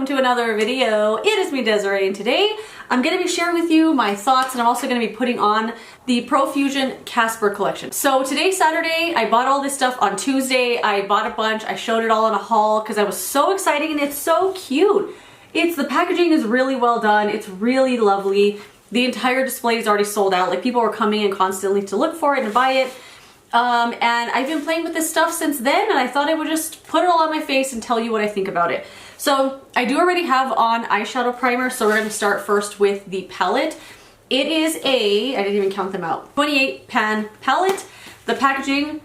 welcome to another video. It is me, Desiree, and today I'm going to be sharing with you my thoughts, and I'm also going to be putting on the PROFUSION CASPER collection. So today's Saturday. I bought all this stuff on Tuesday. I bought a bunch. I showed it all in a haul because I was so excited, and it's so cute. The packaging is really well done. It's really lovely. The entire display is already sold out. Like, people were coming in constantly to look for it and buy it. And I've been playing with this stuff since then, and I thought I would just put it all on my face and tell you what I think about it. So I do already have on eyeshadow primer, so we're going to start first with the palette. It is a, I didn't even count them out, 28 pan palette. The packaging,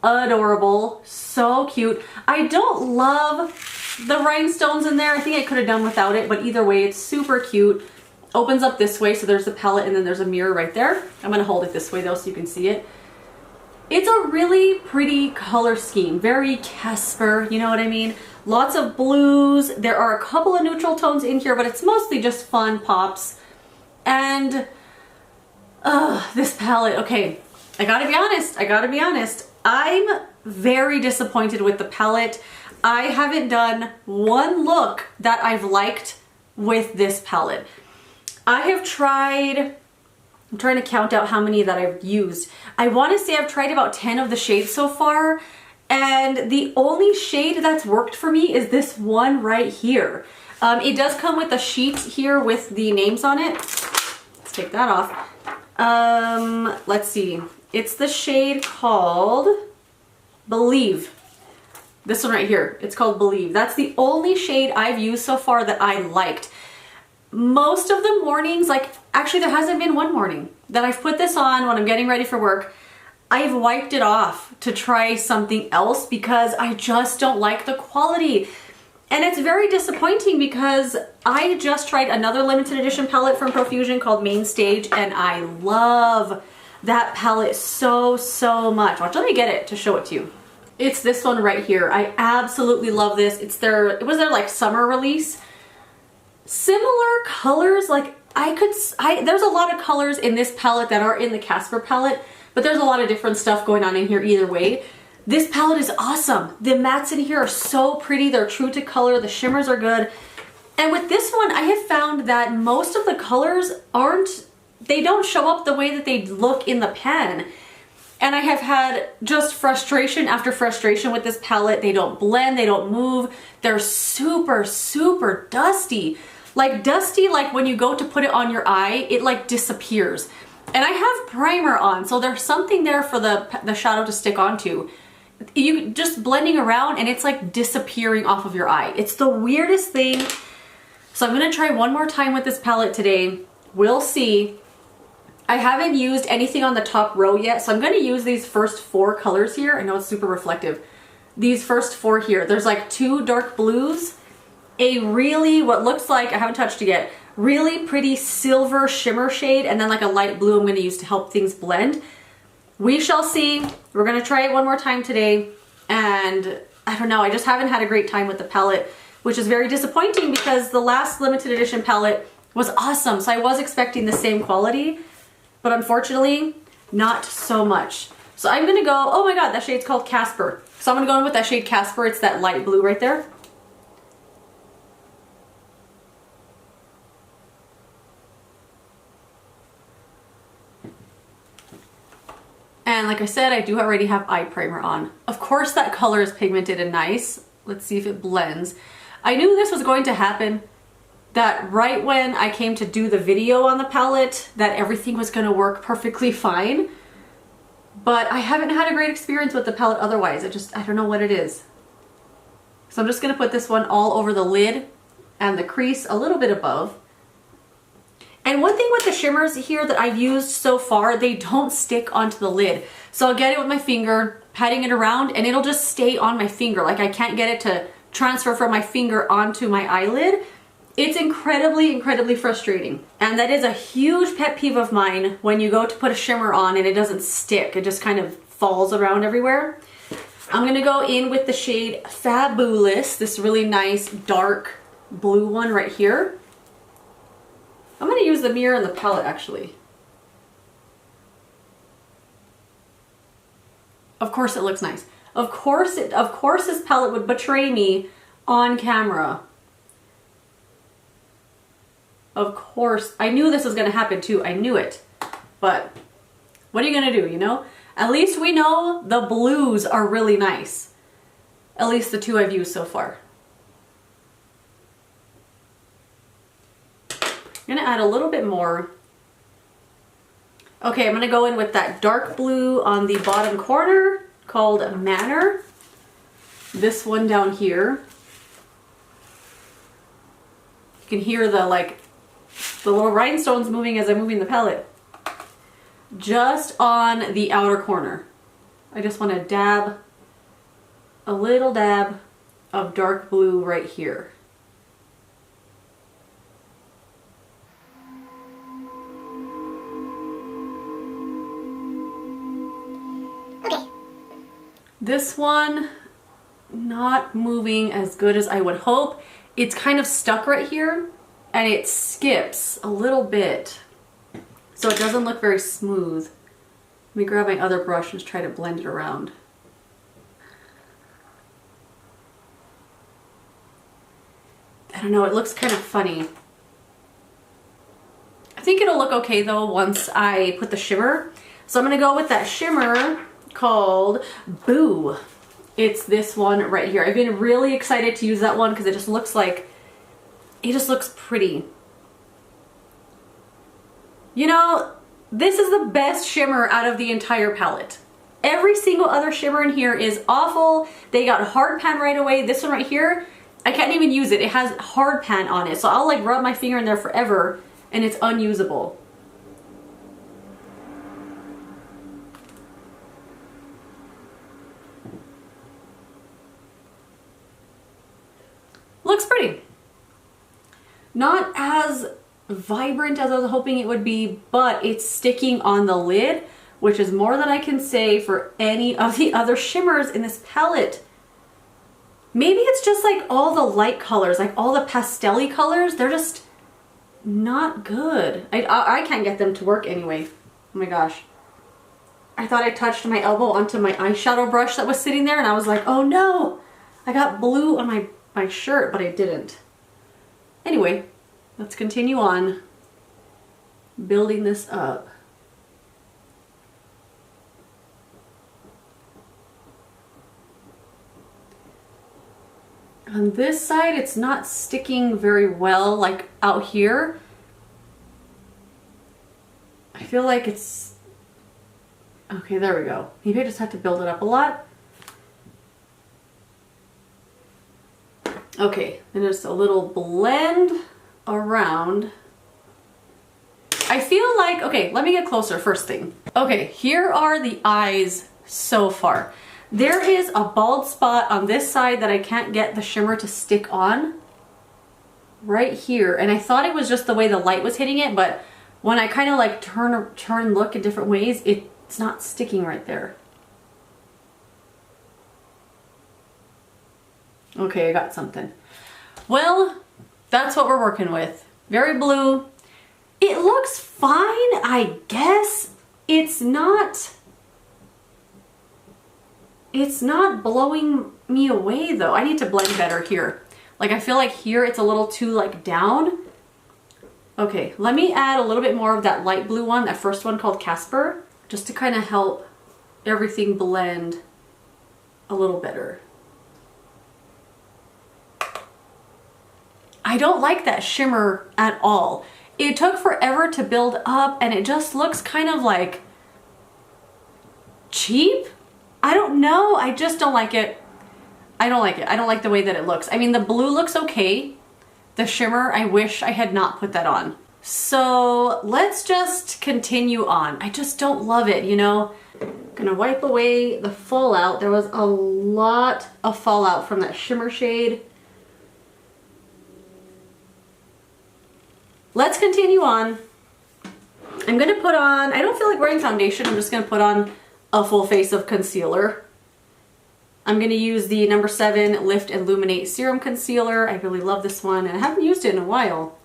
adorable, so cute. I don't love the rhinestones in there. I think I could have done without it, but either way, it's super cute. Opens up this way, so there's the palette, and then there's a mirror right there. I'm going to hold it this way though so you can see it. It's a really pretty color scheme, very Casper, you know what I mean? Lots of blues. There are a couple of neutral tones in here, but it's mostly just fun pops. And this palette, okay, I gotta be honest. I'm very disappointed with the palette. I haven't done one look that I've liked with this palette. I have tried, I'm trying to count out how many that I've used. I want to say I've tried about 10 of the shades so far, and the only shade that's worked for me is this one right here. It does come with a sheet here with the names on it. Let's take that off. Let's see. It's the shade called Believe. This one right here. It's called Believe. That's the only shade I've used so far that I liked. Most of the mornings, like, actually there hasn't been one morning that I've put this on when I'm getting ready for work. I've wiped it off to try something else because I just don't like the quality. And it's very disappointing because I just tried another limited edition palette from PROFUSION called Main Stage, and I love that palette so much. Watch, let me get it to show it to you. It's this one right here. I absolutely love this. It was their like summer release. Similar colors, like there's a lot of colors in this palette that are in the Casper palette, but there's a lot of different stuff going on in here either way. This palette is awesome. The mattes in here are so pretty. They're true to color. The shimmers are good. And with this one, I have found that most of the colors they don't show up the way that they look in the pen. And I have had just frustration after frustration with this palette. They don't blend, they don't move. They're super dusty. Like dusty, like when you go to put it on your eye, it like disappears. And I have primer on, so there's something there for the shadow to stick onto. You just blending around and it's like disappearing off of your eye. It's the weirdest thing. So I'm gonna try one more time with this palette today. We'll see. I haven't used anything on the top row yet, so I'm gonna use these first 4 colors here. I know it's super reflective. These first 4 here. There's like 2 dark blues, a really, what looks like, I haven't touched it yet, really pretty silver shimmer shade, and then like a light blue I'm gonna use to help things blend. We shall see. We're gonna try it one more time today, and I don't know, I just haven't had a great time with the palette, which is very disappointing because the last limited edition palette was awesome, so I was expecting the same quality, but unfortunately, not so much. So I'm gonna go, oh my god, that shade's called Casper. So I'm gonna go in with that shade Casper. It's that light blue right there. And like I said, I do already have eye primer on. Of course that color is pigmented and nice. Let's see if it blends. I knew this was going to happen, that right when I came to do the video on the palette, that everything was gonna work perfectly fine. But I haven't had a great experience with the palette otherwise. I don't know what it is. So I'm just gonna put this one all over the lid and the crease a little bit above. And one thing with the shimmers here that I've used so far, they don't stick onto the lid. So I'll get it with my finger, patting it around, and it'll just stay on my finger. Like, I can't get it to transfer from my finger onto my eyelid. It's incredibly frustrating. And that is a huge pet peeve of mine when you go to put a shimmer on and it doesn't stick. It just kind of falls around everywhere. I'm gonna go in with the shade Fabulous, this really nice dark blue one right here. I'm gonna use the mirror and the palette actually. Of course it looks nice. Of course this palette would betray me on camera. Of course. I knew this was gonna happen too. I knew it. But what are you gonna do, you know? At least we know the blues are really nice. At least the two I've used so far. I'm gonna add a little bit more. Okay, I'm gonna go in with that dark blue on the bottom corner called Manor. This one down here. You can hear the little rhinestones moving as I'm moving the palette. Just on the outer corner. I just want to dab a little dab of dark blue right here. Okay. This one, not moving as good as I would hope. It's kind of stuck right here and it skips a little bit. So it doesn't look very smooth. Let me grab my other brush and try to blend it around. I don't know, it looks kind of funny. I think it'll look okay though once I put the shimmer. So I'm gonna go with that shimmer called Boo. It's this one right here. I've been really excited to use that one because it just looks pretty. You know, this is the best shimmer out of the entire palette. Every single other shimmer in here is awful. They got hard pan right away. This one right here, I can't even use it. It has hard pan on it. So I'll like rub my finger in there forever and it's unusable. Looks pretty. Not as vibrant as I was hoping it would be, but it's sticking on the lid, which is more than I can say for any of the other shimmers in this palette. Maybe it's just like all the light colors, like all the pastel-y colors, they're just not good. I can't get them to work anyway. Oh my gosh. I thought I touched my elbow onto my eyeshadow brush that was sitting there and I was like, oh no, I got blue on my shirt, but I didn't. Anyway, let's continue on building this up. On this side, it's not sticking very well, like out here. I feel like it's... Okay, there we go. Maybe I just have to build it up a lot. Okay, and just a little blend around. I feel like, okay, let me get closer first thing. Okay, here are the eyes so far. There is a bald spot on this side that I can't get the shimmer to stick on. Right here. And I thought it was just the way the light was hitting it, but when I kind of like turn look in different ways, it's not sticking right there. Okay, I got something. Well, that's what we're working with. Very blue. It looks fine, I guess. It's not blowing me away though. I need to blend better here. Like I feel like here it's a little too like down. Okay, let me add a little bit more of that light blue one, that first one called Casper, just to kind of help everything blend a little better. I don't like that shimmer at all. It took forever to build up and it just looks kind of like cheap. I don't know. I just don't like it. I don't like it. I don't like the way that it looks. I mean, the blue looks okay. The shimmer, I wish I had not put that on. So let's just continue on. I just don't love it, you know. I'm gonna wipe away the fallout. There was a lot of fallout from that shimmer shade. Let's continue on. I'm gonna put on, I don't feel like wearing foundation. I'm just gonna put on a full face of concealer. I'm gonna use the number 7 Lift Illuminate Serum Concealer. I really love this one and I haven't used it in a while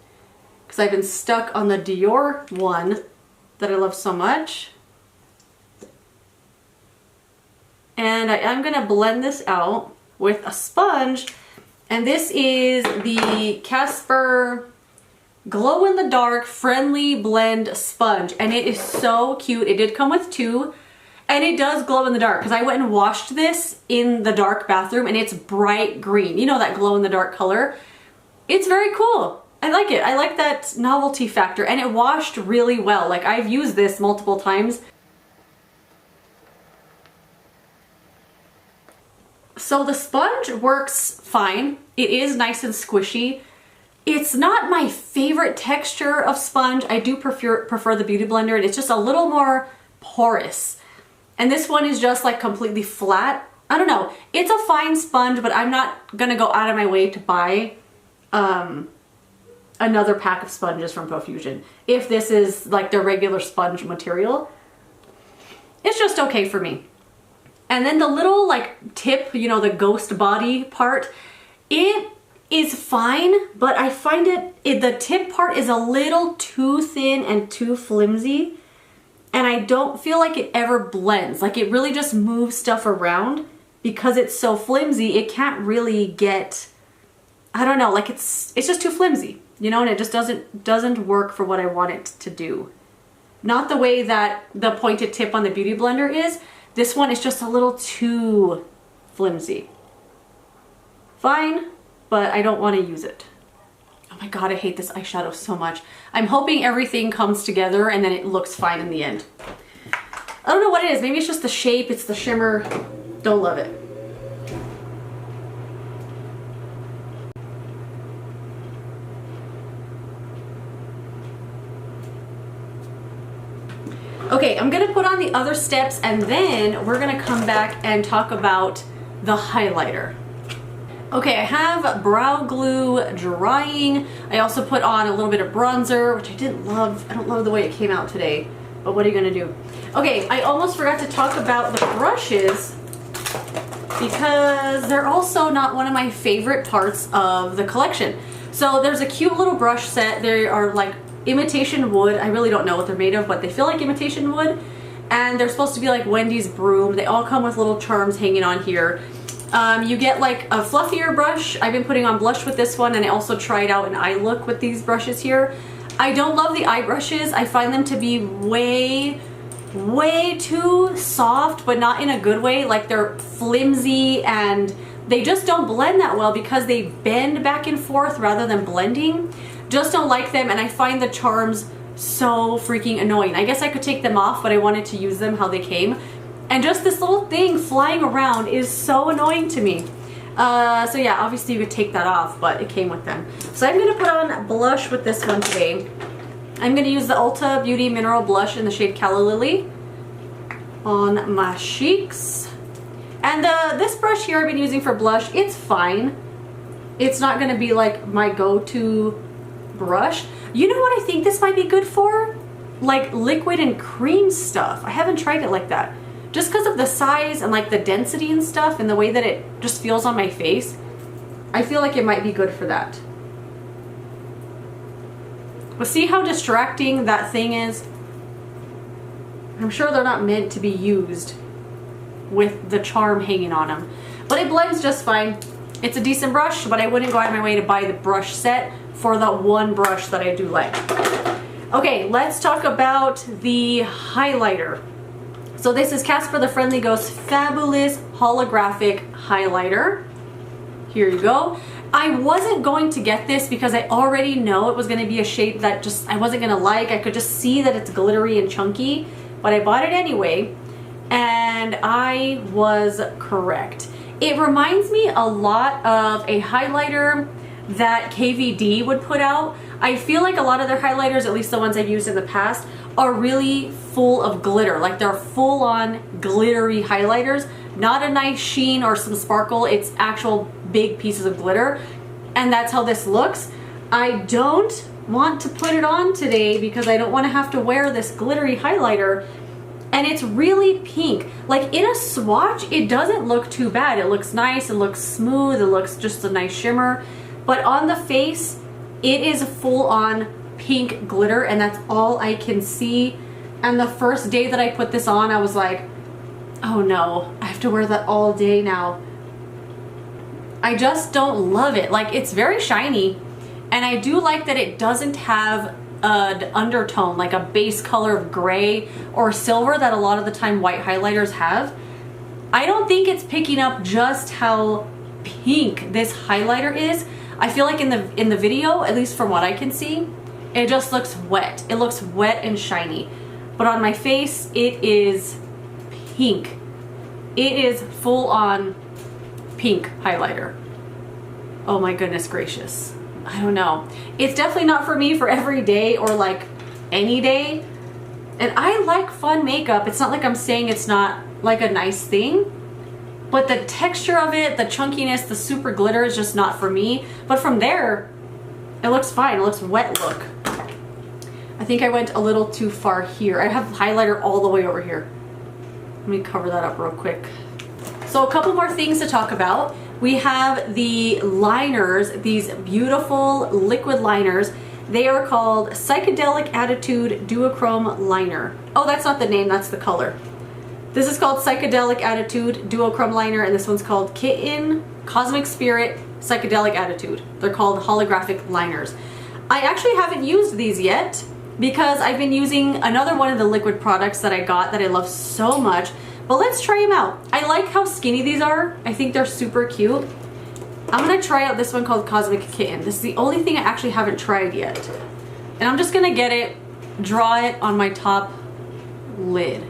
because I've been stuck on the Dior one that I love so much. And I'm gonna blend this out with a sponge, and this is the CASPER glow in the dark friendly blend sponge, and it is so cute. It did come with 2, and it does glow in the dark because I went and washed this in the dark bathroom, and it's bright green. You know, that glow in the dark color. It's very cool. I like it. I like that novelty factor, and it washed really well. Like, I've used this multiple times. So the sponge works fine. It is nice and squishy. It's not my favorite texture of sponge. I do prefer the Beauty Blender, and it's just a little more porous. And this one is just like completely flat. I don't know. It's a fine sponge, but I'm not gonna go out of my way to buy another pack of sponges from Profusion. If this is like the regular sponge material, it's just okay for me. And then the little like tip, you know, the ghost body part, it is fine, but I find the tip part is a little too thin and too flimsy, and I don't feel like it ever blends. Like, it really just moves stuff around because it's so flimsy. It can't really get, I don't know, like it's just too flimsy, you know, and it just doesn't work for what I want it to do. Not the way that the pointed tip on the Beauty Blender is. This one is just a little too flimsy. Fine, but I don't want to use it. Oh my god, I hate this eyeshadow so much. I'm hoping everything comes together and then it looks fine in the end. I don't know what it is. Maybe it's just the shape, it's the shimmer. Don't love it. Okay, I'm gonna put on the other steps, and then we're gonna come back and talk about the highlighter. Okay, I have brow glue drying. I also put on a little bit of bronzer, which I didn't love. I don't love the way it came out today, but what are you gonna do? Okay, I almost forgot to talk about the brushes because they're also not one of my favorite parts of the collection. So there's a cute little brush set. They are like imitation wood. I really don't know what they're made of, but they feel like imitation wood, and they're supposed to be like Wendy's broom. They all come with little charms hanging on here. You get like a fluffier brush. I've been putting on blush with this one, and I also tried out an eye look with these brushes here. I don't love the eye brushes. I find them to be way too soft, but not in a good way. Like, they're flimsy and they just don't blend that well because they bend back and forth rather than blending. Just don't like them, and I find the charms so freaking annoying. I guess I could take them off, but I wanted to use them how they came. And just this little thing flying around is so annoying to me. So yeah, obviously you could take that off, but it came with them. So I'm gonna put on blush with this one today. I'm gonna use the Ulta Beauty Mineral Blush in the shade Calla Lily on my cheeks. And this brush here I've been using for blush, it's fine. It's not gonna be like my go-to brush. You know what I think this might be good for? Like liquid and cream stuff. I haven't tried it like that. Just because of the size and like the density and stuff and the way that it just feels on my face, I feel like it might be good for that. But see how distracting that thing is? I'm sure they're not meant to be used with the charm hanging on them. But it blends just fine. It's a decent brush, but I wouldn't go out of my way to buy the brush set for the one brush that I do like. Okay, let's talk about the highlighter. So this is Casper the Friendly Ghost Fabulous Holographic Highlighter. Here you go. I wasn't going to get this because I already know it was going to be a shape that just I wasn't going to like. I could just see that it's glittery and chunky, but I bought it anyway, and I was correct. It reminds me a lot of a highlighter that KVD would put out. I feel like a lot of their highlighters, at least the ones I've used in the past, are really full of glitter. Like, they're full on glittery highlighters, not a nice sheen or some sparkle. It's actual big pieces of glitter, and that's how this looks. I don't want to put it on today because I don't want to have to wear this glittery highlighter, and it's really pink. Like, in a swatch, it doesn't look too bad. It looks nice, it looks smooth, it looks just a nice shimmer, but on the face, it is full on pink glitter, and that's all I can see. And the first day that I put this on, I was like, oh no, I have to wear that all day now. I just don't love it. Like, it's very shiny And I do like that it doesn't have an undertone, like a base color of gray or silver that a lot of the time white highlighters have. I don't think it's picking up just how pink this highlighter is. I feel like in the video, at least from what I can see, it just looks wet. It looks wet and shiny. But on my face, it is pink. It is full on pink highlighter. Oh my goodness gracious. I don't know. It's definitely not for me for every day or like any day. And I like fun makeup. It's not like I'm saying it's not like a nice thing. But the texture of it, the chunkiness, the super glitter is just not for me. But from there, it looks fine. It looks wet look. I think I went a little too far here. I have highlighter all the way over here. Let me cover that up real quick. So a couple more things to talk about. We have the liners, these beautiful liquid liners. They are called Psychedelic Attitude Duochrome Liner. Oh, that's not the name, that's the color. This is called Psychedelic Attitude Duochrome Liner, and this one's called Kitten Cosmic Spirit Psychedelic Attitude. They're called holographic liners. I actually haven't used these yet because I've been using another one of the liquid products that I got that I love so much. But let's try them out. I like how skinny these are. I think they're super cute. I'm gonna try out this one called Cosmic Kitten. This is the only thing I actually haven't tried yet. And I'm just gonna get it, draw it on my top lid.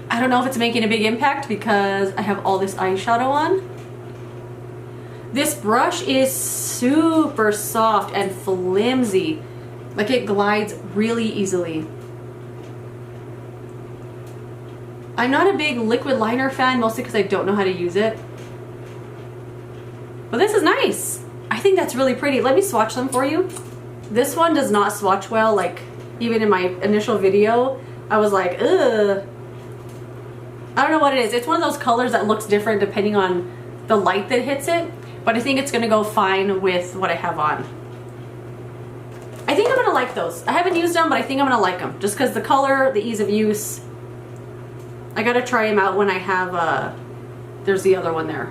I don't know if it's making a big impact because I have all this eyeshadow on. This brush is super soft and flimsy. Like it glides really easily. I'm not a big liquid liner fan, mostly because I don't know how to use it. But this is nice. I think that's really pretty. Let me swatch them for you. This one does not swatch well. Like even in my initial video, I was like, ugh. I don't know what it is. It's one of those colors that looks different depending on the light that hits it. But I think it's gonna go fine with what I have on. I think I'm gonna like those. I haven't used them, but I think I'm gonna like them. Just because the color, the ease of use. I gotta try them out when I have, there's the other one there.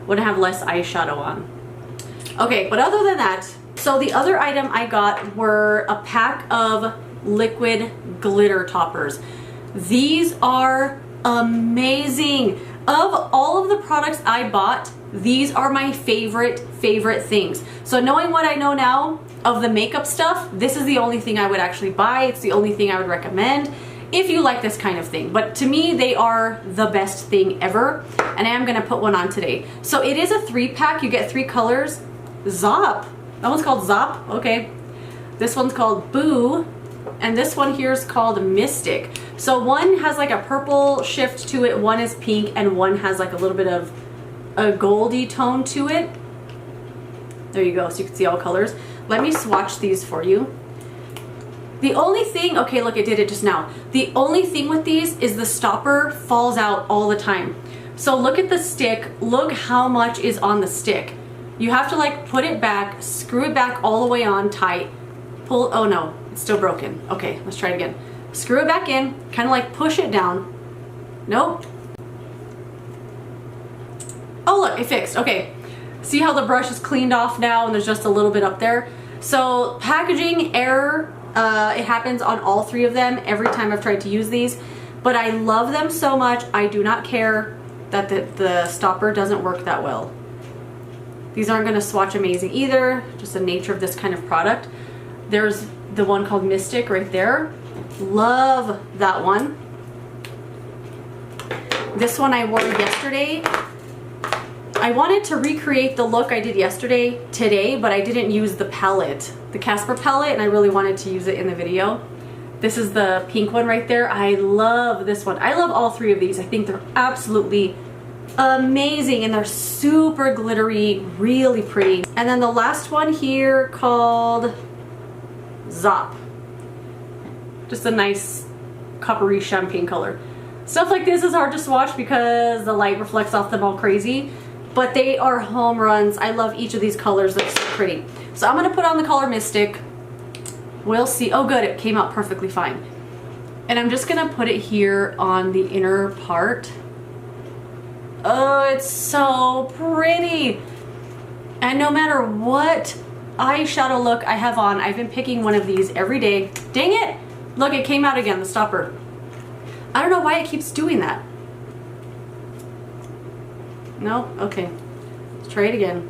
When I have less eyeshadow on. Okay, but other than that, so the other item I got were a pack of liquid glitter toppers. These are amazing. Of all of the products I bought, these are my favorite things. So knowing what I know now of the makeup stuff, this is the only thing I would actually buy. It's the only thing I would recommend if you like this kind of thing. But to me, they are the best thing ever. And I am gonna put one on today. So it is a 3-pack, you get 3 colors. Zop, that one's called Zop, okay. This one's called Boo, and this one here is called Mystic. So one has like a purple shift to it, one is pink, and one has like a little bit of a goldy tone to it. There you go, so you can see all colors. Let me swatch these for you. The only thing, okay, look, it did it just now. The only thing with these is the stopper falls out all the time. So look at the stick, look how much is on the stick. You have to like put it back, screw it back all the way on tight, pull, oh no, it's still broken. Okay, let's try it again. Screw it back in, kind of like push it down. Nope. Oh look, it fixed, okay. See how the brush is cleaned off now and there's just a little bit up there? So packaging error, it happens on all 3 of them every time I've tried to use these, but I love them so much, I do not care that the stopper doesn't work that well. These aren't gonna swatch amazing either, just the nature of this kind of product. There's the one called Mystic right there. Love that one. This one I wore yesterday. I wanted to recreate the look I did yesterday today, but I didn't use the palette, the Casper palette, and I really wanted to use it in the video. This is the pink one right there. I love this one. I love all 3 of these. I think they're absolutely amazing, and they're super glittery, really pretty. And then the last one here called Zop. Just a nice coppery champagne color. Stuff like this is hard to swatch because the light reflects off them all crazy, but they are home runs. I love each of these colors. They're so pretty. So I'm gonna put on the color Mystic. We'll see. Oh good, it came out perfectly fine. And I'm just gonna put it here on the inner part. Oh, it's so pretty. And no matter what eyeshadow look I have on, I've been picking one of these every day. Dang it! Look, it came out again, the stopper. I don't know why it keeps doing that. No? Okay. Let's try it again.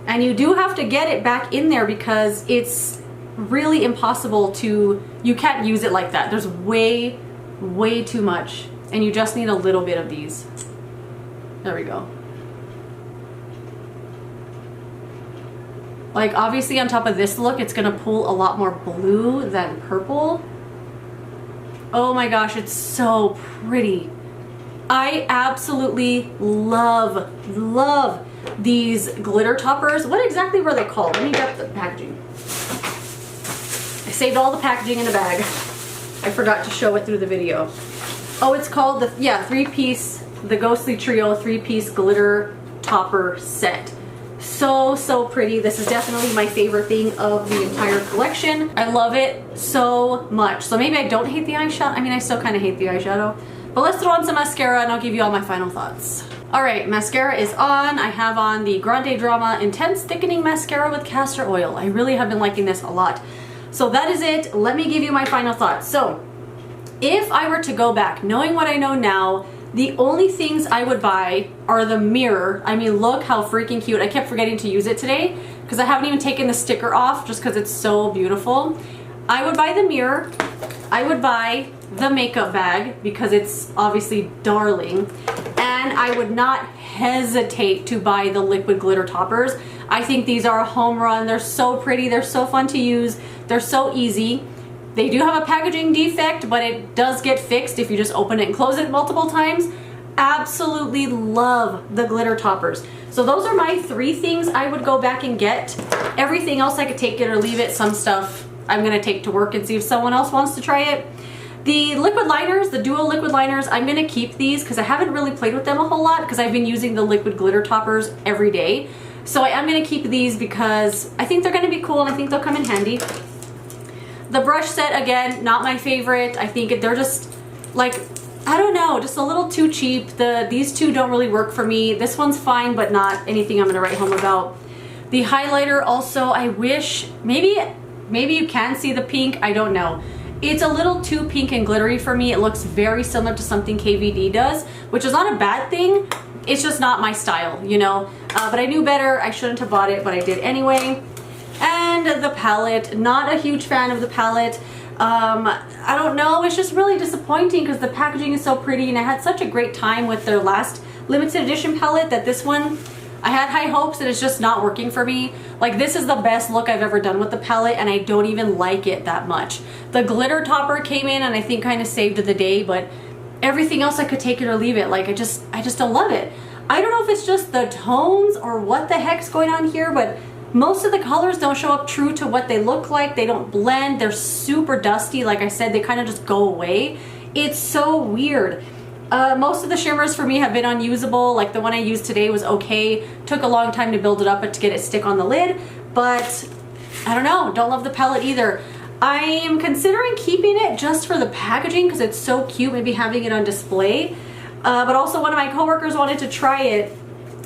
And you do have to get it back in there because it's really impossible to, you can't use it like that. There's way too much. And you just need a little bit of these. There we go. Like, obviously on top of this look, it's gonna pull a lot more blue than purple. Oh my gosh, it's so pretty. I absolutely love these glitter toppers. What exactly were they called? Let me grab the packaging. I saved all the packaging in a bag. I forgot to show it through the video. Oh, it's called the, yeah, the Ghostly Trio 3-piece glitter topper set. So pretty. This is definitely my favorite thing of the entire collection. I love it so much. So maybe I don't hate the eyeshadow. I mean, I still kind of hate the eyeshadow. But let's throw on some mascara and I'll give you all my final thoughts. Alright, mascara is on. I have on the Grande Drama Intense Thickening Mascara with Castor Oil. I really have been liking this a lot. So that is it. Let me give you my final thoughts. So, if I were to go back, knowing what I know now, the only things I would buy are the mirror. I mean, look how freaking cute. I kept forgetting to use it today because I haven't even taken the sticker off just because it's so beautiful. I would buy the mirror. I would buy the makeup bag because it's obviously darling. And I would not hesitate to buy the liquid glitter toppers. I think these are a home run. They're so pretty. They're so fun to use. They're so easy. They do have a packaging defect, but it does get fixed if you just open it and close it multiple times. Absolutely love the glitter toppers. So those are my 3 things I would go back and get. Everything else I could take it or leave it. Some stuff I'm gonna take to work and see if someone else wants to try it. The liquid liners, the dual liquid liners, I'm gonna keep these because I haven't really played with them a whole lot because I've been using the liquid glitter toppers every day. So I am gonna keep these because I think they're gonna be cool and I think they'll come in handy. The brush set, again, not my favorite. I think they're just like, I don't know, just a little too cheap. These two don't really work for me. This one's fine, but not anything I'm gonna write home about. The highlighter also, I wish, maybe you can see the pink, I don't know. It's a little too pink and glittery for me. It looks very similar to something KVD does, which is not a bad thing. It's just not my style, you know? But I knew better. I shouldn't have bought it, but I did anyway. And the palette, not a huge fan of the palette. I don't know, it's just really disappointing because the packaging is so pretty and I had such a great time with their last limited edition palette that this one, I had high hopes and it's just not working for me. Like, this is the best look I've ever done with the palette and I don't even like it that much. The glitter topper came in and I think kind of saved the day, but everything else I could take it or leave it. Like, I just don't love it. I don't know if it's just the tones or what the heck's going on here, but most of the colors don't show up true to what they look like. They don't blend. They're super dusty. Like I said, they kind of just go away. It's so weird. Most of the shimmers for me have been unusable. Like the one I used today was okay. Took a long time to build it up but to get it stick on the lid. But I don't know. Don't love the palette either. I am considering keeping it just for the packaging because it's so cute. Maybe having it on display. But also one of my coworkers wanted to try it.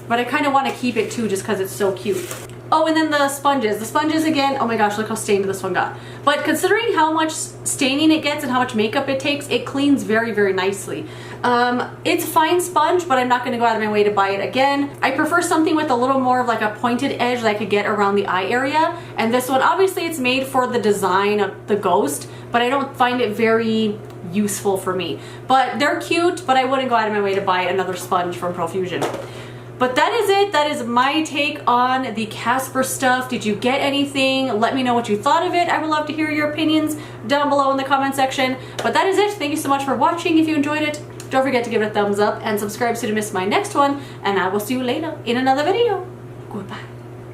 But I kind of want to keep it too just because it's so cute. Oh, and then the sponges. The sponges again, oh my gosh, look how stained this one got. But considering how much staining it gets and how much makeup it takes, it cleans very, very nicely. It's a fine sponge, but I'm not gonna go out of my way to buy it again. I prefer something with a little more of like a pointed edge that I could get around the eye area. And this one, obviously it's made for the design of the ghost, but I don't find it very useful for me. But they're cute, but I wouldn't go out of my way to buy another sponge from Profusion. But that is it. That is my take on the Casper stuff. Did you get anything? Let me know what you thought of it. I would love to hear your opinions down below in the comment section. But that is it. Thank you so much for watching. If you enjoyed it, don't forget to give it a thumbs up and subscribe so you don't miss my next one. And I will see you later in another video. Goodbye.